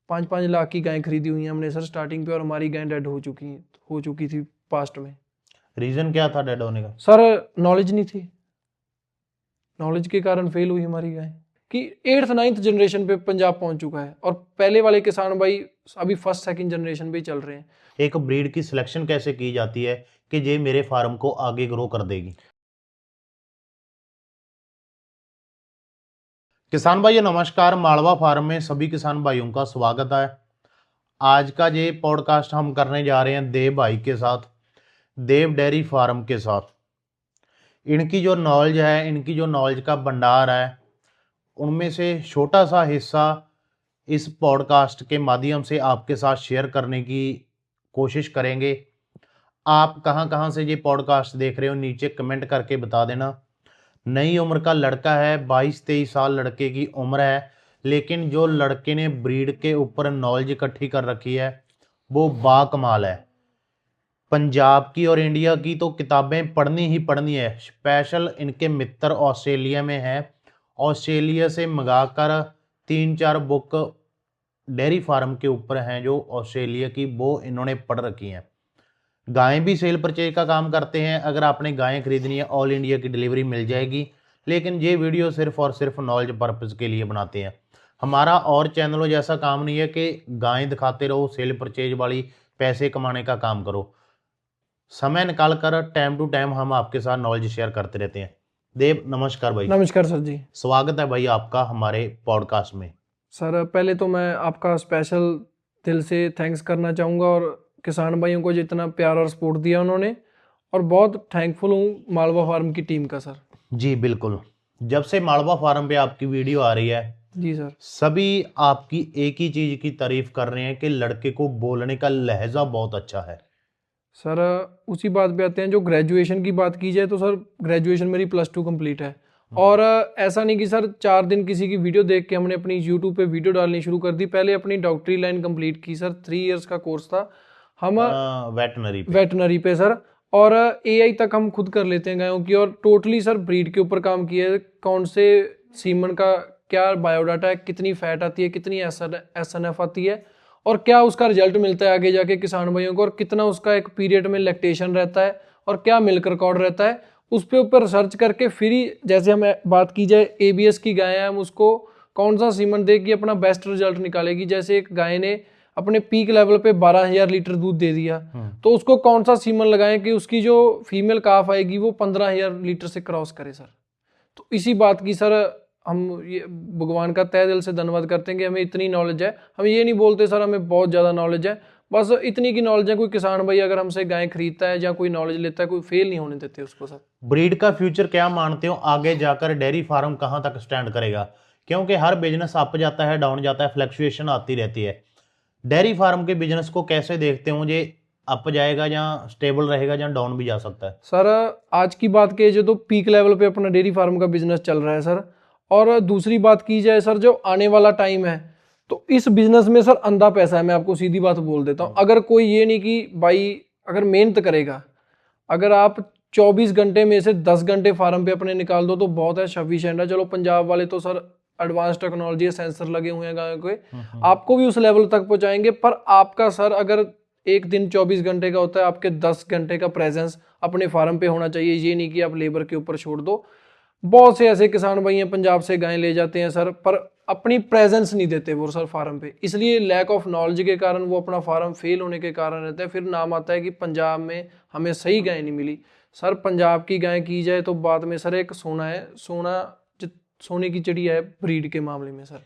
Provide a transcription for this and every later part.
5-5 लाख की गायें खरीदी हुई हैं हमने सर स्टार्टिंग पे, और हमारी गायें डेड हो चुकी थी पास्ट में। रीजन क्या था डेड होने का? सर नॉलेज नहीं थी, नॉलेज के कारण फेल हुई हमारी गाय कि 8th-9th जनरेशन पे पंजाब पहुंच चुका है, और पहले वाले किसान भाई अभी 1st-2nd जनरेशन पे ही चल रहे हैं। एक ब्रीड की सिलेक्शन कैसे की जाती है कि ये मेरे फार्म को आगे ग्रो कर देगी? किसान भाइयों नमस्कार, मालवा फार्म में सभी किसान भाइयों का स्वागत है। आज का ये पॉडकास्ट हम करने जा रहे हैं देव भाई के साथ, देव डेयरी फार्म के साथ। इनकी जो नॉलेज है, इनकी जो नॉलेज का भंडार है, उनमें से छोटा सा हिस्सा इस पॉडकास्ट के माध्यम से आपके साथ शेयर करने की कोशिश करेंगे। आप कहाँ कहाँ से ये पॉडकास्ट देख रहे हो नीचे कमेंट करके बता देना। नई उम्र का लड़का है, 22-23 साल लड़के की उम्र है, लेकिन जो लड़के ने ब्रीड के ऊपर नॉलेज इकट्ठी कर रखी है वो बाकमाल है। पंजाब की और इंडिया की तो किताबें पढ़नी ही पढ़नी है। स्पेशल इनके मित्र ऑस्ट्रेलिया में है, ऑस्ट्रेलिया से मंगाकर 3-4 बुक डेयरी फार्म के ऊपर हैं जो ऑस्ट्रेलिया की, वो इन्होंने पढ़ रखी हैं। गायें भी सेल परचेज का काम करते हैं। अगर आपने गायें खरीदनी है ऑल इंडिया की डिलीवरी मिल जाएगी, लेकिन ये वीडियो सिर्फ और सिर्फ नॉलेज पर्पज़ के लिए बनाते हैं। हमारा और चैनलों जैसा काम नहीं है कि गायें दिखाते रहो, सेल परचेज वाली पैसे कमाने का काम करो। समय निकाल कर टाइम टू टाइम हम आपके साथ नॉलेज शेयर करते रहते हैं। देव नमस्कार भाई। नमस्कार सर जी। स्वागत है भाई आपका हमारे पॉडकास्ट में। सर पहले तो मैं आपका स्पेशल दिल से थैंक्स करना चाहूँगा, और किसान भाइयों को जितना प्यार और सपोर्ट दिया उन्होंने, और बहुत थैंकफुल हूँ मालवा फार्म की टीम का सर। जी बिल्कुल, जब से मालवा फार्म पे आपकी वीडियो आ रही है जी सर, सभी आपकी एक ही चीज की तारीफ कर रहे हैं कि लड़के को बोलने का लहजा बहुत अच्छा है। सर उसी बात पे आते हैं, जो ग्रेजुएशन की बात की जाए तो सर ग्रेजुएशन मेरी +2 कंप्लीट है। और ऐसा नहीं कि सर 4 दिन किसी की वीडियो देख के हमने अपनी यूट्यूब पे वीडियो डालनी शुरू कर दी। पहले अपनी डॉक्टरी लाइन कंप्लीट की सर, 3 इयर्स का कोर्स था हम वेटनरी पे सर, और एआई तक हम खुद कर लेते हैं गायों की, और टोटली सर ब्रीड के ऊपर काम किया है। कौन से सीमन का क्या बायोडाटा है, कितनी फैट आती है, कितनी एसएनएफ आती है, और क्या उसका रिजल्ट मिलता है आगे जाके किसान भाइयों को, और कितना उसका एक पीरियड में लैक्टेशन रहता है, और क्या मिल्क रिकॉर्ड रहता है, उस पे ऊपर रिसर्च करके फिर ही, जैसे हम बात की जाए एबीएस की गाय है, हम उसको कौन सा सीमन देगी अपना बेस्ट रिजल्ट निकालेगी। जैसे एक गाय ने अपने पीक लेवल पे 12,000 लीटर दूध दे दिया, तो उसको कौन सा सीमन लगाएं कि उसकी जो फीमेल काफ आएगी वो 15,000 लीटर से क्रॉस करे सर। तो इसी बात की सर हम ये भगवान का तहे दिल से धन्यवाद करते हैं कि हमें इतनी नॉलेज है। हम ये नहीं बोलते सर हमें बहुत ज़्यादा नॉलेज है, बस इतनी की नॉलेज है। कोई किसान भाई अगर हमसे गाय खरीदता है या कोई नॉलेज लेता है, कोई फेल नहीं होने देते उसको सर। ब्रीड का फ्यूचर क्या मानते हो, आगे जाकर डेयरी फार्म कहाँ तक स्टैंड करेगा? क्योंकि हर बिजनेस अप जाता है, डाउन जाता है, फ्लक्चुएशन आती रहती है। डेयरी फार्म के बिजनेस को कैसे देखते हो, ये अप जाएगा या स्टेबल रहेगा या डाउन भी जा सकता है? सर आज की बात की जाए तो पीक लेवल पे अपना डेयरी फार्म का बिजनेस चल रहा है सर। और दूसरी बात की जाए सर, जो आने वाला टाइम है तो इस बिजनेस में सर अंधा पैसा है। मैं आपको सीधी बात बोल देता हूँ, अगर कोई ये नहीं कि भाई अगर मेहनत करेगा, अगर आप 24 घंटे में से 10 घंटे फार्म पे अपने निकाल दो तो बहुत है, सफिशिएंट है। चलो पंजाब वाले तो सर एडवांस टेक्नोलॉजी, सेंसर लगे हुए हैं गायों के, आपको भी उस लेवल तक पहुंचाएंगे। पर आपका सर अगर एक दिन 24 घंटे का होता है, आपके 10 घंटे का प्रेजेंस अपने फार्म पे होना चाहिए। ये नहीं कि आप लेबर के ऊपर छोड़ दो। बहुत से ऐसे किसान भाई हैं पंजाब से गायें ले जाते हैं सर, पर अपनी प्रेजेंस नहीं देते वो सर फार्म पे, इसलिए लैक ऑफ नॉलेज के कारण वो अपना फार्म फेल होने के कारण रहते हैं। फिर नाम आता है कि पंजाब में हमें सही गाय नहीं मिली। सर पंजाब की गाय की जाए तो बाद में सर एक सोना है, सोने की चिड़िया है ब्रीड के मामले में सर।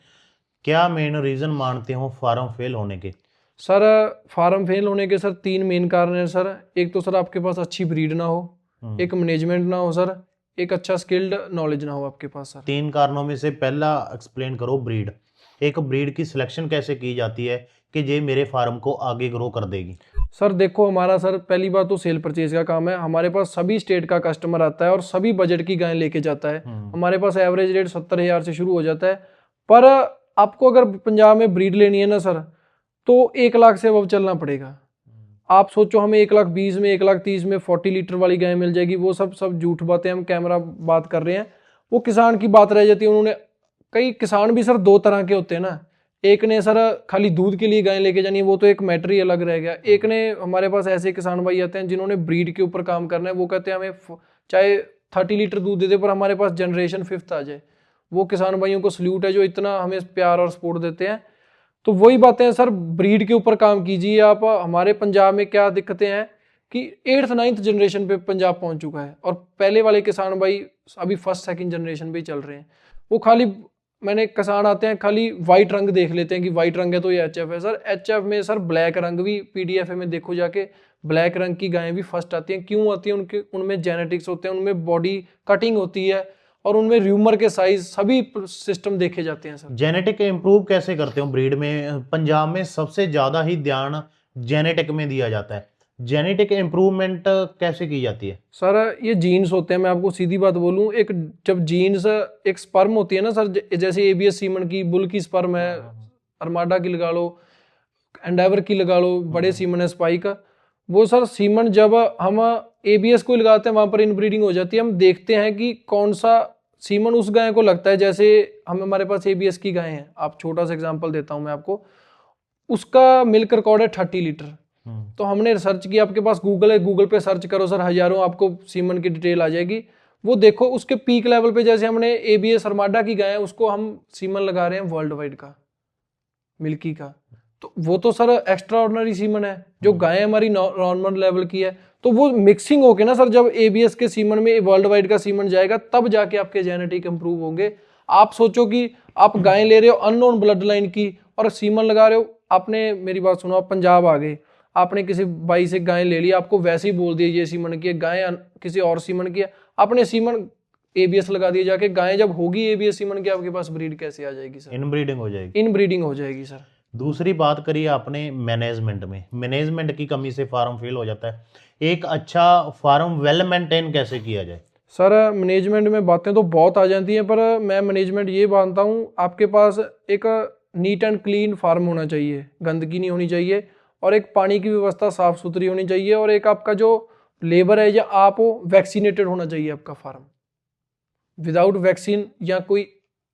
क्या मेन रीजन मानते हो फार्म फेल होने के? सर फार्म फेल होने के सर 3 मेन कारण है सर। एक तो सर आपके पास अच्छी ब्रीड ना हो, एक मैनेजमेंट ना हो सर, एक अच्छा स्किल्ड नॉलेज ना हो आपके पास सर। 3 कारणों में से पहला एक्सप्लेन करो, ब्रीड। एक ब्रीड की सिलेक्शन कैसे की जाती है कि ये मेरे फार्म को आगे ग्रो कर देगी? सर देखो हमारा सर पहली बात तो सेल परचेज का काम है। हमारे पास सभी स्टेट का कस्टमर आता है और सभी बजट की गाय लेके जाता है। हमारे पास एवरेज रेट 70,000 से शुरू हो जाता है। पर आपको अगर पंजाब में ब्रीड लेनी है ना सर, तो 1 लाख से अब चलना पड़ेगा। आप सोचो हमें 1,20,000 में, 1,30,000 में 40 लीटर वाली गाय मिल जाएगी। वो सब झूठ बातें, हम कैमरा बात कर रहे हैं। वो किसान की बात रह जाती है। उन्होंने, कई किसान भी सर 2 तरह के होते हैं ना, एक ने सर खाली दूध के लिए गाय लेके जानी है, वो तो एक मैटर ही अलग रह गया। एक ने हमारे पास ऐसे किसान भाई आते हैं जिन्होंने ब्रीड के ऊपर काम करना है, वो कहते हैं हमें चाहे 30 लीटर दूध दे दे पर हमारे पास जनरेशन 5th आ जाए। वो किसान भाइयों को सल्यूट है जो इतना हमें प्यार और सपोर्ट देते हैं। तो वही बातें हैं सर, ब्रीड के ऊपर काम कीजिए आप। हमारे पंजाब में क्या दिक्कतें हैं कि 8th 9th जनरेशन पे पंजाब पहुंच चुका है और पहले वाले किसान भाई अभी 1st 2nd जनरेशन पे ही चल रहे हैं। वो खाली, मैंने किसान आते हैं खाली वाइट रंग देख लेते हैं कि वाइट रंग है तो ये एचएफ है। सर एचएफ में सर ब्लैक रंग भी, पीडीएफ में देखो जाके, ब्लैक रंग की गायें भी फर्स्ट आती हैं। क्यों आती हैं? उनके उनमें जेनेटिक्स होते हैं, उनमें बॉडी कटिंग होती है और उनमें र्यूमर के साइज सभी सिस्टम देखे जाते हैं सर। जेनेटिक इंप्रूव कैसे करते हो ब्रीड में? पंजाब में सबसे ज्यादा ही ध्यान जेनेटिक में दिया जाता है। जेनेटिक इंप्रूवमेंट कैसे की जाती है? सर ये जीन्स होते हैं, मैं आपको सीधी बात बोलूं, एक जब जीन्स, एक स्पर्म होती है ना सर, जैसे एबीएस सीमन की, बुल की स्पर्म है, अरमाडा की लगा लो, एंडेवर की लगा लो, बड़े सीमन है स्पाइक का, वो सर सीमन जब हम एबीएस को लगाते हैं वहां पर इनब्रीडिंग हो जाती है। हम देखते हैं कि कौन सा सीमन उस गाय को लगता है। जैसे हमारे पास एबीएस की गाय है, आप छोटा सा एग्जांपल देता हूं मैं आपको, उसका मिल्क रिकॉर्ड है 30 लीटर। तो हमने रिसर्च किया, आपके पास गूगल है, गूगल पे सर्च करो सर, हजारों आपको सीमन की डिटेल आ जाएगी। वो देखो उसके पीक लेवल पे, जैसे हमने एबीएस अरमाडा की गाय है उसको हम सीमन लगा रहे हैं वर्ल्ड वाइड का, मिल्की का। तो वो तो सर एक्स्ट्रा ऑर्डिनरी सीमन है, जो गाय हमारी नॉर्मल लेवल की है। तो वो मिक्सिंग होके ना सर, जब एबीएस के सीमन में वर्ल्ड वाइड का सीमन जाएगा तब जाके आपके जेनेटिक इंप्रूव होंगे। आप सोचो कि आप गाय ले रहे हो अननोन ब्लड लाइन की और सीमन लगा रहे हो। आपने मेरी बात सुनो, आप पंजाब आ गए, आपने किसी भाई से गाय ले ली, आपको वैसे ही बोल दिया ये सीमन की है, गाय किसी और सीमन की है, आपने सीमन एबीएस लगा दिया जाके। गाय जब होगी एबीएस सीमन की, आपके पास ब्रीड कैसे आ जाएगी सर? इनब्रीडिंग हो जाएगी। इनब्रीडिंग हो जाएगी सर। दूसरी बात करिए आपने मैनेजमेंट में, मैनेजमेंट की कमी से फार्म फेल हो जाता है। एक अच्छा फार्म वेल मेंटेन कैसे किया जाए? सर मैनेजमेंट में बातें तो बहुत आ जाती हैं, पर मैं मैनेजमेंट ये मानता हूँ, आपके पास एक नीट एंड क्लीन फार्म होना चाहिए, गंदगी नहीं होनी चाहिए, और एक पानी की व्यवस्था साफ सुथरी होनी चाहिए, और एक आपका जो लेबर है या आप हो वैक्सीनेटेड होना चाहिए आपका फार्म। विदाउट वैक्सीन या कोई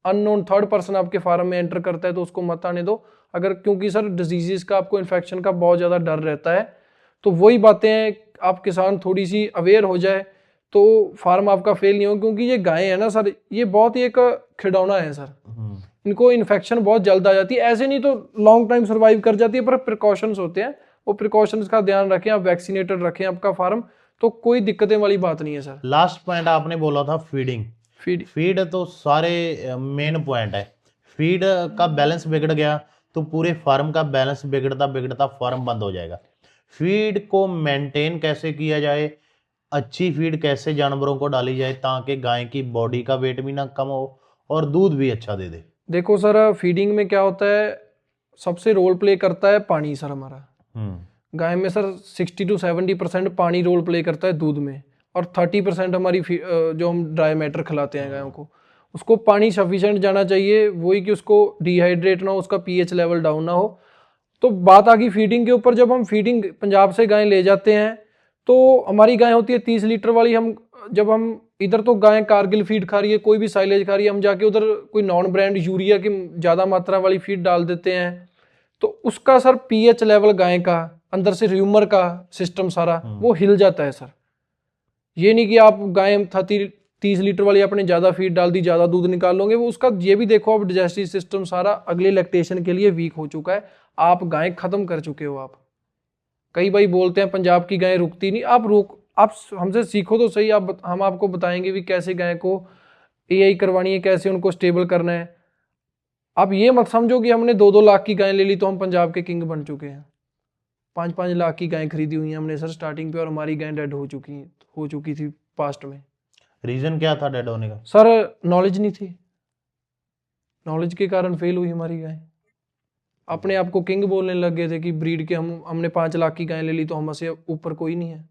अननोन थर्ड पर्सन आपके फार्म में एंटर करता है तो उसको मत आने दो। अगर, क्योंकि सर डिजीजेस का, आपको इन्फेक्शन का बहुत ज़्यादा डर रहता है। तो वही बातें हैं, आप किसान थोड़ी सी अवेयर हो जाए तो फार्म आपका फेल नहीं हो। क्योंकि ये गायें है ना सर, ये बहुत ही एक खिलौना है सर, इनको इन्फेक्शन बहुत जल्द आ जाती है। ऐसे नहीं तो लॉन्ग टाइम सर्वाइव कर जाती है, पर प्रिकॉशंस होते हैं, वो प्रिकॉशंस का ध्यान रखें, आप वैक्सीनेटेड रखें आपका फार्म, तो कोई दिक्कतें वाली बात नहीं है सर। लास्ट पॉइंट आपने बोला था फीडिंग। फीड तो सारे मेन पॉइंट है। फीड का बैलेंस बिगड़ गया तो पूरे फार्म का बैलेंस बिगड़ता बिगड़ता फार्म बंद हो जाएगा। फीड को मेंटेन कैसे किया जाए, अच्छी फीड कैसे जानवरों को डाली जाए ताकि गाय की बॉडी का वेट भी ना कम हो और दूध भी अच्छा दे दे? देखो सर, फीडिंग में क्या होता है, सबसे रोल प्ले करता है पानी सर हमारा। गाय में सर 60 to 70% पानी रोल प्ले करता है दूध में, और 30% हमारी जो हम ड्राई मैटर खिलाते हैं गायों को, उसको पानी सफिशिएंट जाना चाहिए। वही कि उसको डिहाइड्रेट ना हो, उसका पीएच लेवल डाउन ना हो। तो बात आ गई फीडिंग के ऊपर। जब हम फीडिंग पंजाब से गाय ले जाते हैं तो हमारी गाय होती है 30 लीटर वाली। जब हम इधर तो गाय कारगिल फीड खा रही है, कोई भी साइलेज खा रही है, हम जाके उधर कोई नॉन ब्रांड यूरिया की ज़्यादा मात्रा वाली फीड डाल देते हैं, तो उसका सर पीएच लेवल गाय का, अंदर से र्यूमर का सिस्टम सारा वो हिल जाता है सर। ये नहीं कि आप गाय 30 लीटर वाली आपने ज़्यादा फीड डाल दी, ज़्यादा दूध निकाल लोगे, वो उसका ये भी देखो, आप डाइजेस्टिव सिस्टम सारा अगले लैक्टेशन के लिए वीक हो चुका है, आप गाय खत्म कर चुके हो। आप कई भाई बोलते हैं पंजाब की गाय रुकती नहीं, आप हमसे सीखो तो सही। हम आपको बताएंगे भी कैसे गाय को एआई करवानी है, कैसे उनको स्टेबल करना है। आप ये मत समझो कि हमने 2-2 लाख की गाय ले ली तो हम पंजाब के किंग बन चुके हैं। 5-5 लाख की गाय खरीदी हुई है हमने सर स्टार्टिंग पे, और हमारी गाय डेड हो चुकी थी पास्ट में। रीजन क्या था डेड होने का? सर नॉलेज नहीं थी, नॉलेज के कारण फेल हुई हमारी गाय। अपने आप को किंग बोलने लग गए थे कि ब्रीड के हमने 5 लाख की गाय ले ली तो हमसे ऊपर कोई नहीं है।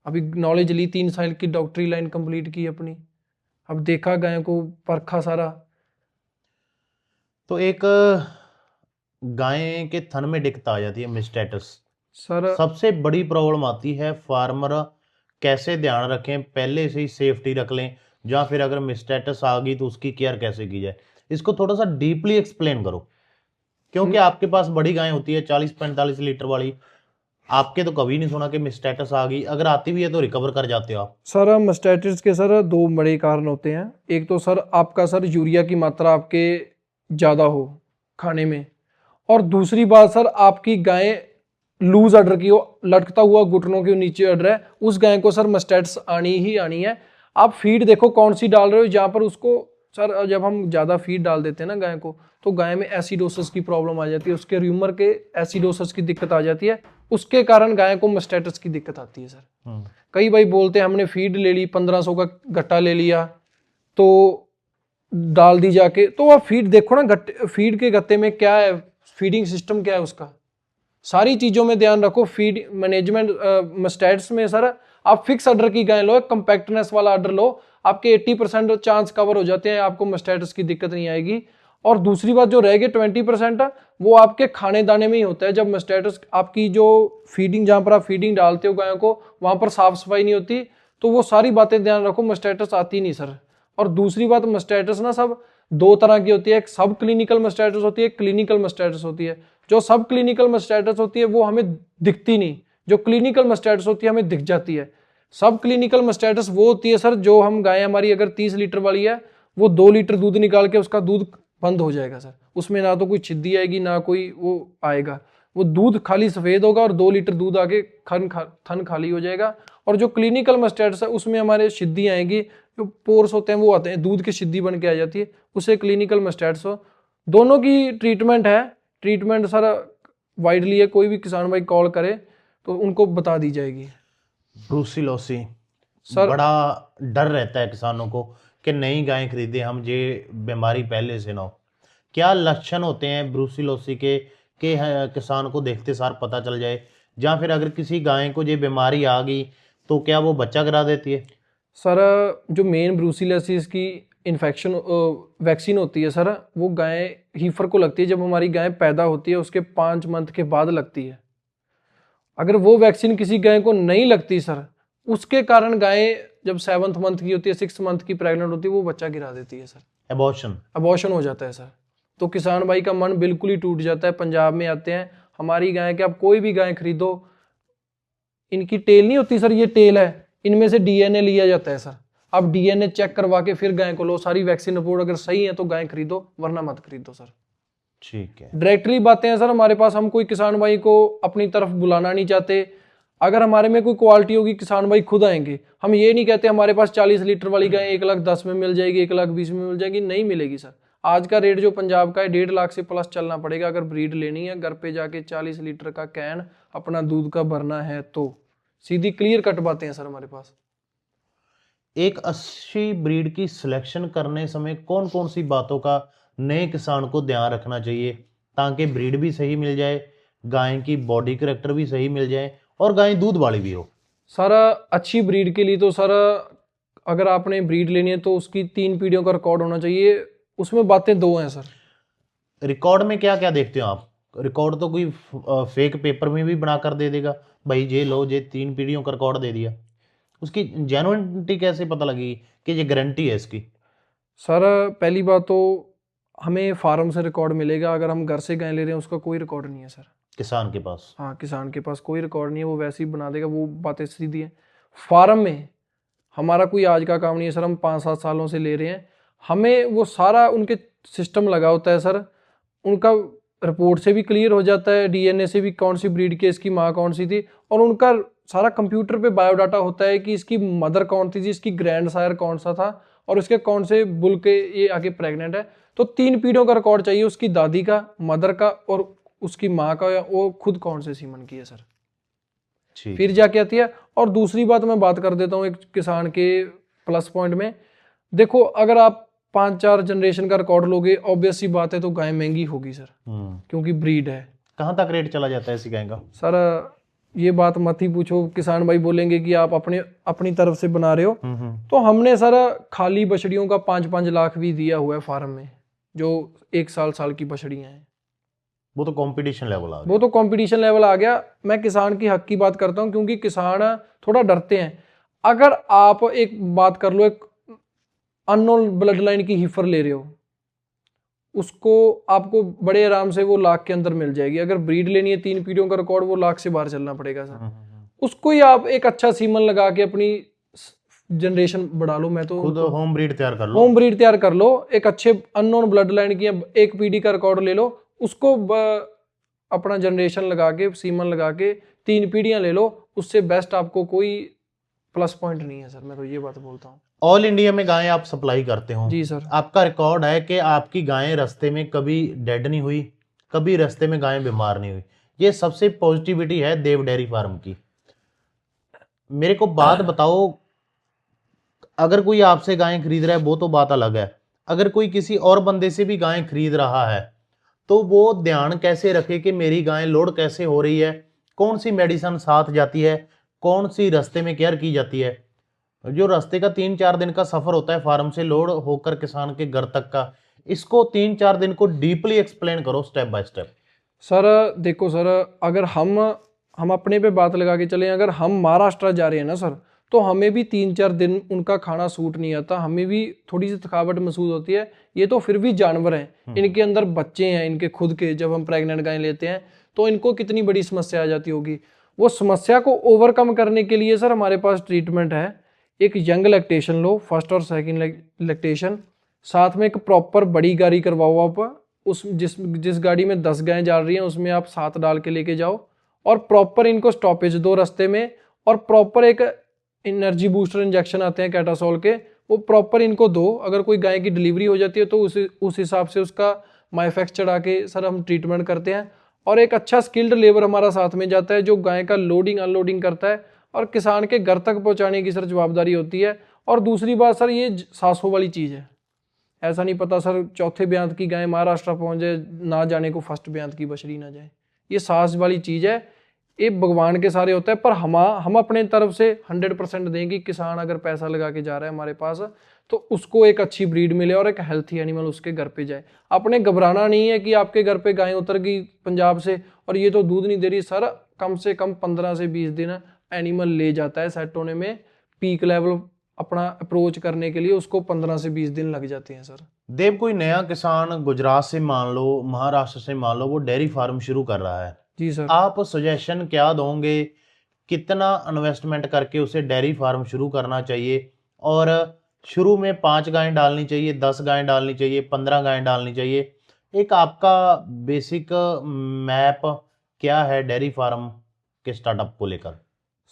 अभी नॉलेज ली, 3 साल की डॉक्टरी लाइन कंप्लीट की अपनी, अब देखा गाय को, परखा सारा। तो एक गाय के थन में दिक्कत आ जाती है मिस्टेटस सर, सबसे बड़ी प्रॉब्लम आती है। फार्मर कैसे ध्यान रखें, पहले से ही सेफ्टी रख लें, या फिर अगर मिस्टेटस आ गई तो उसकी केयर कैसे की जाए? इसको थोड़ा सा डीपली एक्सप्लेन करो। क्योंकि आपके पास बड़ी गाय होती है 40-45 लीटर वाली, आपके तो कभी नहीं सुना कि मिस्टेटस आ गई, अगर आती भी है तो रिकवर कर जाते हो आप। सर मस्टैटिस के सर दो बड़े कारण होते हैं। एक तो सर आपका सर यूरिया की मात्रा आपके ज़्यादा हो खाने में, और दूसरी बात सर आपकी गाय लूज अडर की हो, लटकता हुआ घुटनों के नीचे अडर है, उस गाय को सर मस्टैटिस आनी ही आनी है। आप फीड देखो कौन सी डाल रहे हो, जहाँ पर उसको सर जब हम ज़्यादा फीड डाल देते हैं ना गाय को, तो गाय में एसिडोसिस की प्रॉब्लम आ जाती है, उसके र्यूमर के एसिडोसिस की दिक्कत आ जाती है, उसके कारण गाय को मस्टैटिस की दिक्कत आती है सर। कई भाई बोलते हैं हमने फीड ले ली, 1500 का गट्टा ले लिया तो डाल दी जाके, तो आप फीड देखो ना, फीड के गत्ते में क्या है, फीडिंग सिस्टम क्या है उसका, सारी चीजों में ध्यान रखो। फीड मैनेजमेंट मस्टैट्स में सर आप फिक्स अडर की गाय लो, कंपैक्टनेस वाला अडर लो, आपके 80% चांस कवर हो जाते हैं, आपको मस्टैटिस की दिक्कत नहीं आएगी। और दूसरी बात जो रह गई 20% वो आपके खाने दाने में ही होता है। जब मस्टैटिस आपकी जो फीडिंग, जहां पर आप फीडिंग डालते हो गायों को, वहां पर साफ सफाई नहीं होती, तो वो सारी बातें ध्यान रखो, मस्टैटिस आती नहीं सर। और दूसरी बात, मस्टैटिस ना सब दो तरह की होती है, एक सब क्लिनिकल मस्टैटिस होती है, एक क्लिनिकल मस्टैटिस होती है। जो सब क्लिनिकल मस्टैटिस होती है वो हमें दिखती नहीं, जो क्लिनिकल मस्टैटिस होती है हमें दिख जाती है। सब क्लिनिकल मस्टैटिस वो होती है सर, जो हम गाय हमारी अगर 30 लीटर वाली है, वो 2 लीटर दूध निकाल के उसका दूध बंद हो जाएगा सर, उसमें ना तो कोई छिद्दी आएगी ना कोई वो आएगा, वो दूध खाली सफेद होगा और 2 लीटर दूध आगे थन खाली हो जाएगा। और जो क्लिनिकल मस्टैटिस है उसमें हमारे छिद्दी आएगी, जो पोर्स होते हैं वो आते हैं, दूध की छिद्दी बन के आ जाती है, उसे क्लिनिकल मस्टैटिस हो। दोनों की ट्रीटमेंट है, ट्रीटमेंट सर वाइडली है, कोई भी किसान भाई कॉल करे तो उनको बता दी जाएगी। ब्रूसिलोसी सर बड़ा डर रहता है किसानों को कि नई गाय खरीदे हम, ये बीमारी पहले से ना हो। क्या लक्षण होते हैं ब्रूसिलोसी के कि किसान को देखते सार पता चल जाए, या फिर अगर किसी गाय को ये बीमारी आ गई तो क्या वो बच्चा गिरा देती है? सर जो मेन ब्रूसिलोसिस की इन्फेक्शन वैक्सीन होती है सर, वो गाय हीफर को लगती है जब हमारी गाय पैदा होती है, उसके 5 मंथ के बाद लगती है। अगर वो वैक्सीन किसी गाय को नहीं लगती सर, उसके कारण गाय जब 7th मंथ की होती है, 6th मंथ की प्रेग्नेंट होती है, वो बच्चा गिरा देती है सर, अबॉर्शन हो जाता है सर। तो किसान भाई का मन बिल्कुल ही टूट जाता है। पंजाब में आते हैं हमारी गाय के, आप कोई भी गाय खरीदो, इनकी टेल नहीं होती सर, ये टेल है, इनमें से डीएनए लिया जाता है सर। आप डीएनए चेक करवा के फिर गाय को लो, सारी वैक्सीन रिपोर्ट अगर सही है तो गाय खरीदो, वरना मत खरीदो सर। ठीक है, डायरेक्टली बातें हैं सर हमारे पास, हम कोई किसान भाई को अपनी तरफ बुलाना नहीं चाहते। अगर हमारे में कोई क्वालिटी होगी किसान भाई खुद आएंगे। हम ये नहीं कहते हमारे पास 40 लीटर वाली गाय 1,10,000 में मिल जाएगी, 1,20,000 में मिल जाएगी, नहीं मिलेगी सर। आज का रेट जो पंजाब का है 1.5 लाख से प्लस चलना पड़ेगा अगर ब्रीड लेनी है। घर पे जाके 40 लीटर का कैन अपना दूध का भरना है तो, सीधी क्लियर कट बातें हैं सर हमारे पास। एक अच्छी ब्रीड की सिलेक्शन करने समय कौन कौन सी बातों का नए किसान को ध्यान रखना चाहिए ताकि ब्रीड भी सही मिल जाए, गाय की बॉडी करेक्टर भी सही मिल जाए और गाय दूध वाली भी हो? सर अच्छी ब्रीड के लिए तो सर अगर आपने ब्रीड लेनी है तो उसकी 3 पीढ़ियों का रिकॉर्ड होना चाहिए। उसमें बातें दो हैं सर। रिकॉर्ड में क्या क्या देखते हो आप? रिकॉर्ड तो कोई फेक पेपर में भी बनाकर दे देगा, भाई ये लो, ये 3 पीढ़ियों का रिकॉर्ड दे दिया, उसकी जेन्युइनिटी कैसे पता लगेगी कि ये गारंटी है इसकी? सर पहली बात तो हमें फार्म से रिकॉर्ड मिलेगा, अगर हम घर से गाय ले रहे हैं उसका कोई रिकॉर्ड नहीं है सर। किसान के पास? हाँ, किसान के पास कोई रिकॉर्ड नहीं है, वो वैसे ही बना देगा, वो बातें सीधी हैं। फार्म में हमारा कोई आज का काम नहीं है सर, हम 5-7 सालों से ले रहे हैं, हमें वो सारा उनके सिस्टम लगा होता है सर। उनका रिपोर्ट से भी क्लियर हो जाता है, डीएनए से भी कौन सी ब्रीड की, इसकी माँ कौन सी थी, और उनका सारा कंप्यूटर पे बायोडाटा होता है कि इसकी मदर कौन थी, इसकी ग्रैंड सायर कौन सा था, और इसके कौन से बुल के ये आगे प्रेग्नेंट है। तो 3 पीढ़ियों का रिकॉर्ड चाहिए, उसकी दादी का, मदर का और उसकी माँ का, या वो खुद कौन से सीमन की है सर, फिर जाके आती है। और दूसरी बात मैं बात कर देता हूँ एक किसान के प्लस पॉइंट में, देखो अगर आप 5-4 जनरेशन का रिकॉर्ड लोगे, ऑब्वियस सी बात है तो गाय महंगी होगी सर, क्योंकि ब्रीड है। कहाँ तक रेट चला जाता है ऐसी गाय का? सर ये बात मत ही पूछो, किसान भाई बोलेंगे कि आप अपनी तरफ से बना रहे हो। तो हमने सर खाली बछड़ियों का 5-5 लाख भी दिया हुआ है फार्म में, जो 1 साल की बछड़ियां हैं। वो तो कंपटीशन लेवल आ गया। वो तो कंपटीशन लेवल आ गया। मैं किसान की हक की बात करता हूँ, क्योंकि किसान थोड़ा डरते हैं। अगर आप एक बात कर लो, एक अननोन ब्लड लाइन की हीफर ले रहे हो, उसको आपको बड़े आराम से वो लाख के अंदर मिल जाएगी। अगर ब्रीड लेनी है 3 पीढ़ियों का रिकॉर्ड, वो लाख से बाहर चलना पड़ेगा सर। उसको ही आप एक अच्छा सीमन लगा के अपनी जनरेशन बढ़ा लो। मैं तो खुद होम ब्रीड तैयार कर लो। होम ब्रीड तैयार कर लो, एक अच्छे अननोन ब्लड लाइन की एक पीढ़ी का रिकॉर्ड ले लो, उसको अपना जनरेशन लगा के सीमन लगा के 3 पीढ़ियां ले लो, उससे बेस्ट आपको कोई प्लस पॉइंट नहीं है सर। मैं तो ये बात बोलता हूँ। ऑल इंडिया में गायें आप सप्लाई करते हो जी सर। आपका रिकॉर्ड है कि आपकी गायें रास्ते में कभी डेड नहीं हुई, कभी रास्ते में गायें बीमार नहीं हुई। ये सबसे पॉजिटिविटी है देव डेयरी फार्म की। मेरे को बात बताओ, अगर कोई आपसे गायें खरीद रहा है वो तो बात अलग है, अगर कोई किसी और बंदे से भी गायें खरीद रहा है तो वो ध्यान कैसे रखे कि मेरी गायें लोड कैसे हो रही है, कौन सी मेडिसिन साथ जाती है, कौन सी रास्ते में केयर की जाती है। जो रास्ते का 3-4 दिन का सफर होता है फार्म से लोड होकर किसान के घर तक का, इसको 3-4 दिन को डीपली एक्सप्लेन करो स्टेप बाय स्टेप। सर देखो सर, अगर हम अपने पे बात लगा के चलें, अगर हम महाराष्ट्र जा रहे हैं ना सर, तो हमें भी 3-4 दिन उनका खाना सूट नहीं आता, हमें भी थोड़ी सी थकावट महसूस होती है। ये तो फिर भी जानवर हैं, इनके अंदर बच्चे हैं इनके खुद के। जब हम प्रेग्नेंट गाय लेते हैं तो इनको कितनी बड़ी समस्या आ जाती होगी। वो समस्या को ओवरकम करने के लिए सर हमारे पास ट्रीटमेंट है। एक यंग लैक्टेशन लो, फर्स्ट और सेकंड लैक्टेशन, साथ में एक प्रॉपर बड़ी गाड़ी करवाओ आप। उस जिस गाड़ी में 10 गायें जा रही हैं उसमें आप 7 डाल के लेके जाओ, और प्रॉपर इनको स्टॉपेज दो रास्ते में, और प्रॉपर एक एनर्जी बूस्टर इंजेक्शन आते हैं कैटासोल के, वो प्रॉपर इनको दो। अगर कोई गाय की डिलीवरी हो जाती है तो उस हिसाब से उसका माइफेक्स चढ़ा के सर हम ट्रीटमेंट करते हैं। और एक अच्छा स्किल्ड लेबर हमारा साथ में जाता है जो गाय का लोडिंग अनलोडिंग करता है और किसान के घर तक पहुंचाने की सर जवाबदारी होती है। और दूसरी बात सर, ये सांसों वाली चीज़ है। ऐसा नहीं पता सर चौथे ब्यांत की गाय महाराष्ट्र पहुंच जाए, ना जाने को फर्स्ट ब्यांत की बछड़ी ना जाए। ये सांस वाली चीज़ है, ये भगवान के सारे होता है। पर हम अपने तरफ से 100% दें कि किसान अगर पैसा लगा के जा रहा है हमारे पास तो उसको एक अच्छी ब्रीड मिले और एक हेल्थी एनिमल उसके घर पे जाए। आपने घबराना नहीं है कि आपके घर पे गाय उतर गई पंजाब से और ये तो दूध नहीं दे रही। सर कम से कम 15 से 20 दिन एनिमल ले जाता है सेट होने में, पीक लेवल अपना अप्रोच करने के लिए उसको 15 से 20 दिन लग जाते हैं सर। देव, कोई नया किसान गुजरात से मान लो, महाराष्ट्र से मान लो, वो डेयरी फार्म शुरू कर रहा है, जी सर। आप सजेशन क्या दोगे, कितना इन्वेस्टमेंट करके उसे डेयरी फार्म शुरू करना चाहिए? और शुरू में 5 गायें डालनी चाहिए, 10 गायें डालनी चाहिए, 15 गायें डालनी चाहिए? एक आपका बेसिक मैप क्या है डेयरी फार्म के स्टार्टअप को लेकर?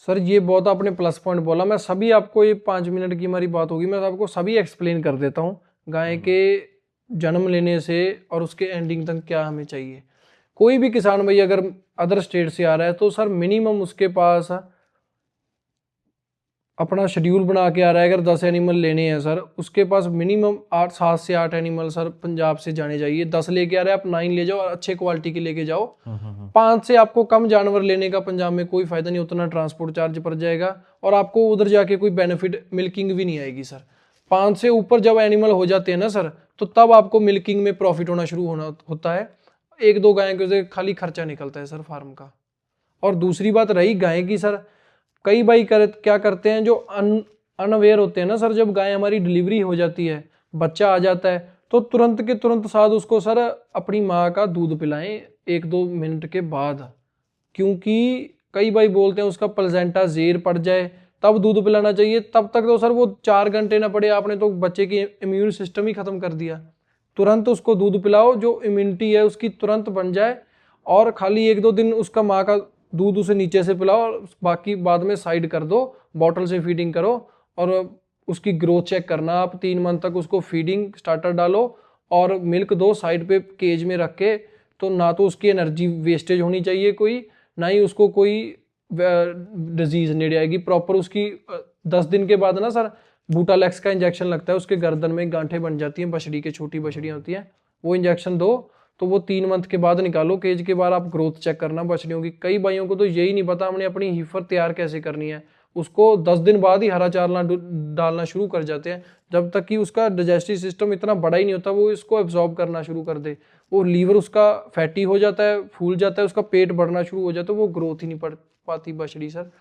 सर ये बहुत आपने प्लस पॉइंट बोला। मैं सभी आपको, ये 5 मिनट की हमारी बात होगी, मैं आपको सभी एक्सप्लेन कर देता हूँ गाय के जन्म लेने से और उसके एंडिंग तक क्या हमें चाहिए। कोई भी किसान भाई अगर अदर स्टेट से आ रहा है तो सर मिनिमम उसके पास अपना शेड्यूल बना के आ रहा है। अगर 10 एनिमल लेने हैं सर, उसके पास मिनिमम 7 से 8 एनिमल सर पंजाब से जाने चाहिए। 10 लेके आ रहे हैं आप, 9 ले जाओ और अच्छे क्वालिटी के लेके जाओ। 5 से आपको कम जानवर लेने का पंजाब में कोई फायदा नहीं, उतना ट्रांसपोर्ट चार्ज पड़ जाएगा और आपको उधर जाके कोई बेनिफिट मिल्किंग भी नहीं आएगी सर। 5 से ऊपर जब एनिमल हो जाते हैं ना सर, तो तब आपको मिल्किंग में प्रॉफिट होना शुरू होता है। 1-2 गाय के खाली खर्चा निकलता है सर फार्म का। और दूसरी बात रही गाय की सर, कई भाई क्या करते हैं जो अनअवेयर होते हैं ना सर, जब गाय हमारी डिलीवरी हो जाती है, बच्चा आ जाता है, तो तुरंत के तुरंत साथ उसको सर अपनी माँ का दूध पिलाएं 1-2 मिनट के बाद। क्योंकि कई भाई बोलते हैं उसका प्लेसेंटा ज़ेर पड़ जाए तब दूध पिलाना चाहिए। तब तक तो सर वो 4 घंटे ना पड़े, आपने तो बच्चे की इम्यून सिस्टम ही खत्म कर दिया। तुरंत उसको दूध पिलाओ, जो इम्यूनिटी है उसकी तुरंत बन जाए, और खाली 1-2 दिन उसका माँ का दूध उसे नीचे से पिलाओ और बाकी बाद में साइड कर दो, बॉटल से फीडिंग करो। और उसकी ग्रोथ चेक करना आप, 3 मंथ तक उसको फीडिंग स्टार्टर डालो और मिल्क दो साइड पे केज में रख के। तो ना तो उसकी एनर्जी वेस्टेज होनी चाहिए कोई, ना ही उसको कोई डिजीज नेड़े आएगी। प्रॉपर उसकी 10 दिन के बाद ना सर बूटालेक्स का इंजेक्शन लगता है, उसके गर्दन में गांठें बन जाती हैं बछड़ी के, छोटी बछड़ियाँ होती हैं, वो इंजेक्शन दो। तो वो 3 मंथ के बाद निकालो केज के बाद, आप ग्रोथ चेक करना बछड़ियों की। कई भाइयों को तो यही नहीं पता हमने अपनी हीफर तैयार कैसे करनी है, उसको 10 दिन बाद ही हरा चारा डालना शुरू कर जाते हैं। जब तक कि उसका डाइजेस्टिव सिस्टम इतना बड़ा ही नहीं होता वो इसको एब्जॉर्ब करना शुरू कर दे, वो लीवर उसका फैटी हो जाता है, फूल जाता है, उसका पेट बढ़ना शुरू हो जाता है, वो ग्रोथ ही नहीं पड़ पाती बछड़ी सर।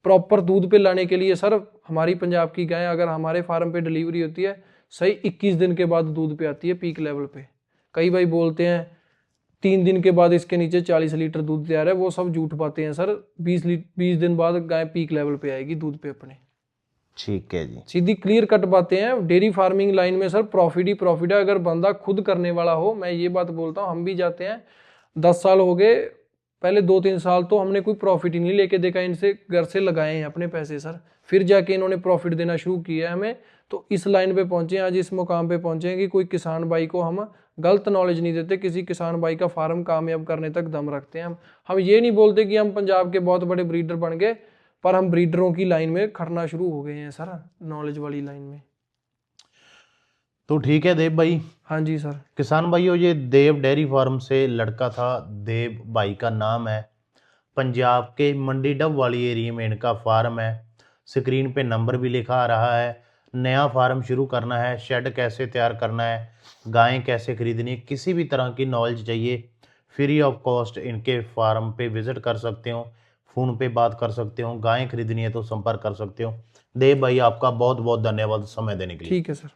प्रॉपर दूध पे लाने के लिए सर हमारी पंजाब की गाय अगर हमारे फार्म पे डिलीवरी होती है, सही 21 दिन के बाद दूध पे आती है पीक लेवल पे। कई भाई बोलते हैं 3 दिन के बाद इसके नीचे 40 लीटर दूध तैयार है, वो सब झूठ बातें हैं सर। 20 दिन बाद गाय पीक लेवल पे आएगी दूध पे अपने। ठीक है जी। सीधी क्लियर कट बातें हैं। डेयरी फार्मिंग लाइन में सर प्रॉफिट ही प्रॉफिट है, अगर बंदा खुद करने वाला हो। मैं ये बात बोलता हूँ, हम भी जाते हैं, 10 साल हो गए, पहले 2-3 साल तो हमने कोई प्रॉफिट ही नहीं लेके देखा इनसे, घर से लगाए हैं अपने पैसे सर, फिर जाके इन्होंने प्रॉफिट देना शुरू किया है हमें, तो इस लाइन पे पहुंचे हैं, आज इस मुकाम पे पहुंचे हैं कि कोई किसान भाई को हम गलत नॉलेज नहीं देते, किसी किसान भाई का फार्म कामयाब करने तक दम रखते हैं। हम ये नहीं बोलते कि हम पंजाब के बहुत बड़े ब्रीडर बन गए, पर हम ब्रीडरों की लाइन में खड़ना शुरू हो गए हैं सर, नॉलेज वाली लाइन में। तो ठीक है देव भाई। हाँ जी सर। किसान भाइयों, ये देव डेयरी फार्म से लड़का था, देव भाई का नाम है। पंजाब के मंडी डब वाली एरिया में इनका फार्म है। स्क्रीन पे नंबर भी लिखा आ रहा है। नया फार्म शुरू करना है, शेड कैसे तैयार करना है, गायें कैसे खरीदनी है, किसी भी तरह की नॉलेज चाहिए, फ्री ऑफ कॉस्ट इनके फार्म पे विजिट कर सकते हो, फ़ोन पे बात कर सकते हो, गायें खरीदनी है तो संपर्क कर सकते हो। देव भाई आपका बहुत बहुत धन्यवाद समय देने के लिए। ठीक है सर।